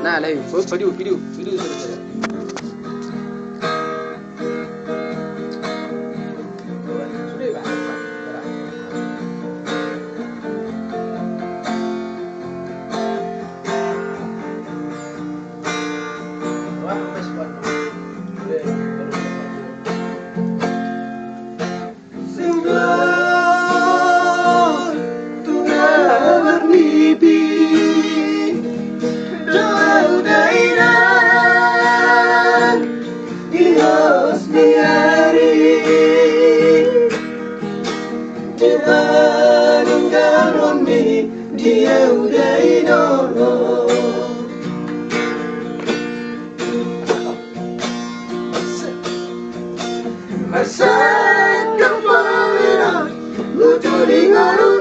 Nah, đây, video, video, video saja. Dia udah ino Masa depan lucu di ngaruh